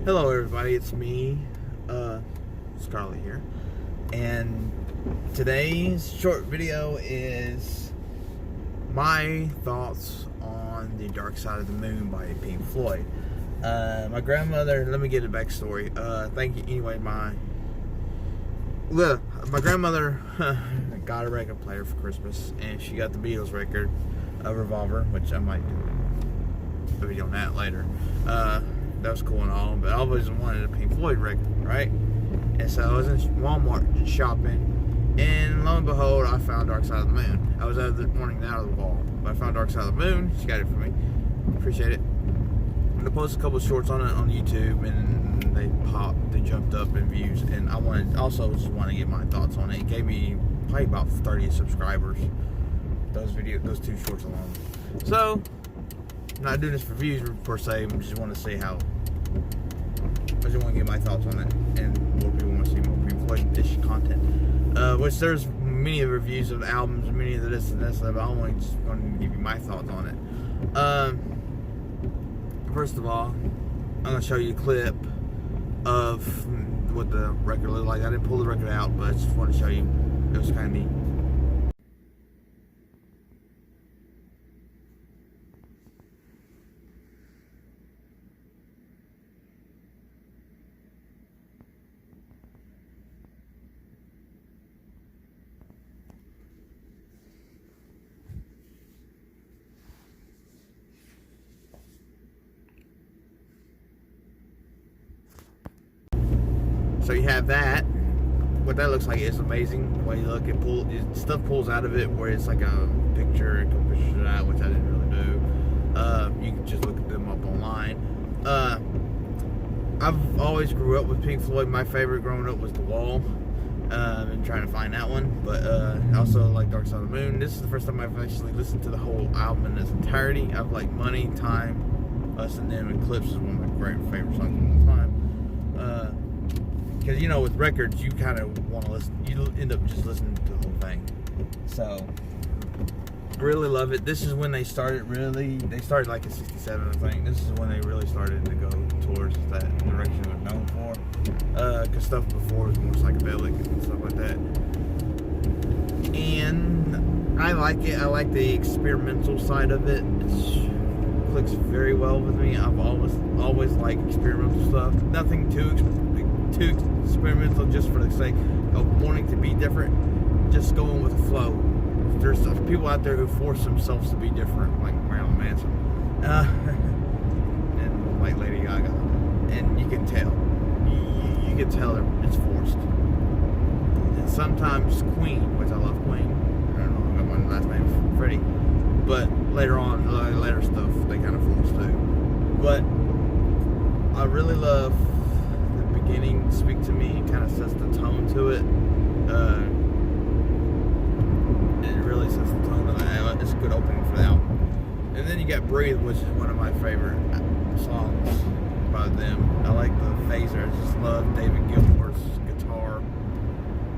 Hello everybody, it's me, Scarlett here, and today's short video is my thoughts on The Dark Side of the Moon by Pink Floyd. My grandmother, let me get a backstory. Thank you, anyway, my grandmother got a record player for Christmas, and she got the Beatles record, Revolver, which I might do a video on that later. That was cool and all, but I always wanted a Pink Floyd record, right? And so I was in Walmart shopping, and lo and behold, I found Dark Side of the Moon. I was wanting it out of the wall, but I found Dark Side of the Moon. She got it for me. Appreciate it. And I posted a couple of shorts on it on YouTube, and they jumped up in views. And I just want to get my thoughts on it. It gave me probably about 30 subscribers. Those two shorts alone. So I'm not doing this for views per se. I just want to see how. I just want to get my thoughts on it, and more people want to see more Pink Floyd-ish content. Which there's many of the reviews of albums, and many of the this and that stuff. I only just wanted to give you my thoughts on it. First of all, I'm gonna show you a clip of what the record looked like. I didn't pull the record out, but I just want to show you. It was kind of neat. So you have that. What that looks like is amazing. The way you look, stuff pulls out of it where it's like a picture, a couple pictures of that, which I didn't really do. You can just look at them up online. I've always grew up with Pink Floyd. My favorite growing up was The Wall. And trying to find that one. But I also like Dark Side of the Moon. This is the first time I've actually listened to the whole album in its entirety. I've liked Money, Time, Us and Them, and Eclipse is one of my great favorite songs of all time. Because, you know, with records, you kind of want to listen, you end up just listening to the whole thing. So, really love it. This is when they started started like in 67, I think. This is when they really started to go towards that direction they're known for. Because stuff before was more psychedelic and stuff like that. And I like it. I like the experimental side of it. It clicks very well with me. I've always liked experimental stuff. Nothing too experimental just for the sake of wanting to be different, just going with the flow. There's people out there who force themselves to be different, like Marilyn Manson and like Lady Gaga, and you can tell it's forced. And sometimes Queen, which I love Queen, I don't know, I got my last name Freddie, but later on, later stuff they kind of force too. But I really love beginning Speak to Me. It kind of sets the tone to it. It really sets the tone of the album. It's a good opening for the album. And then you got Breathe, which is one of my favorite songs by them. I like the phaser. I just love David Gilmour's guitar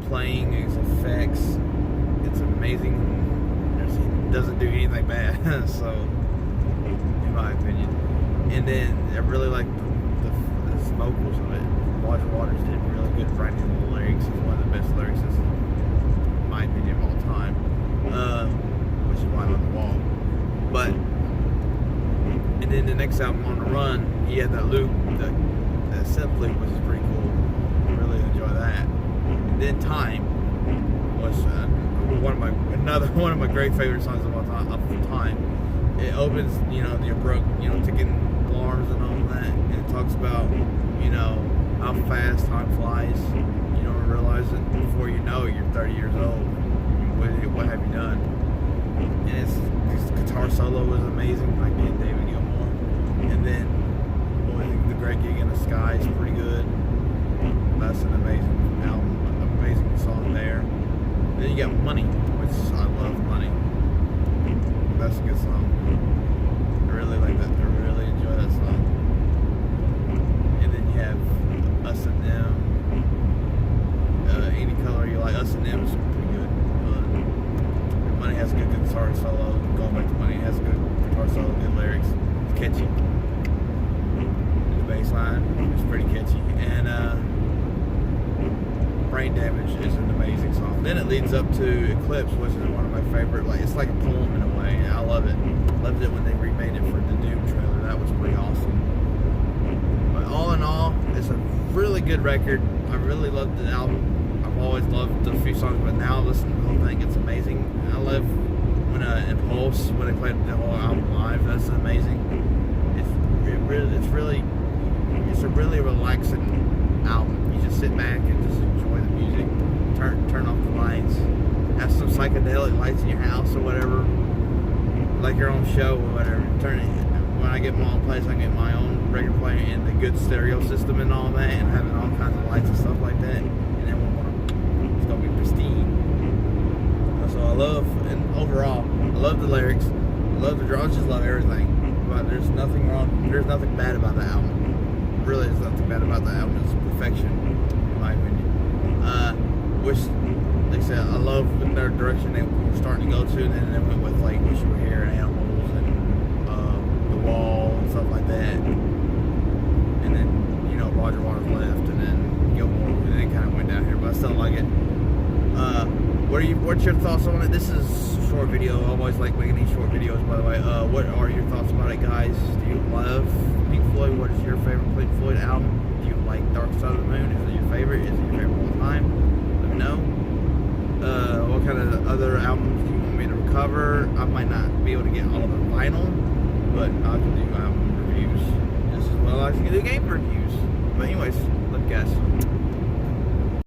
playing, his effects. It's amazing. He doesn't do anything bad, so in my opinion. And then I really like the vocals of it. Roger Waters did really good writing the lyrics. He's one of the best lyricists, in my opinion, of all time. Which is why I'm on The Wall. But, and then the next album, On the Run, he had that loop, that synth loop, which is pretty cool. I really enjoy that. And then Time was one of my great favorite songs of all time. It opens, the abrupt, ticking alarms and all that, and it talks about, how fast time flies. You don't realize it before you know it. You're 30 years old. What have you done? And his guitar solo was amazing, like David Gilmour. And then The Great Gig in the Sky is pretty good. That's an amazing album, amazing song there. And then you got Money, which I love Money. That's a good song. I really like that. I really enjoy that song. And then you have Us and Them. Any Color You Like. Us and Them is pretty good. Money has a good guitar solo. Going back to Money, it has a good guitar solo, good lyrics. It's catchy. The bass bass line. It's pretty catchy. And Brain Damage is an amazing song. Then it leads up to Eclipse, which is one of my favorite. Like, it's like a poem in a way. I love it. Loved it when they remade it for the Doom trailer. That was pretty awesome. But all in all, it's a really good record. I really loved the album. I've always loved a few songs, but now listening to the whole thing, it's amazing. I love when Impulse, when they played the whole album live. That's amazing. It's a really relaxing album. You just sit back and just enjoy the music. Turn off the lights. Have some psychedelic lights in your house or whatever, like your own show or whatever. Turn it. When I get my own place, I get my own record player and the good stereo system and all that, and having all kinds of lights and stuff like that. And then it's gonna be pristine. So I love, and overall, I love the lyrics. I love the draws. Just love everything. But there's nothing wrong. There's nothing bad about the album. Really, there's nothing bad about the album. It's perfection, in my opinion. Which, like I said, I love their direction they were starting to go to, and then they went with like Wish You Were Here and Animals and The Wall and stuff like that. And then, you know, Roger Waters left, and then Gilmore, and then it kind of went down here. But I still like it. What's your thoughts on it? This is a short video. I always like making these short videos, by the way. What are your thoughts about it, guys? Do you love Pink Floyd? What is your favorite Pink Floyd album? Do you like Dark Side of the Moon? Is it your favorite? Is it your favorite all time? Let me know. What kind of other albums do you want me to cover? I might not be able to get all the vinyl, but I can do album reviews just as well as I can do game reviews. But anyways, love you guys.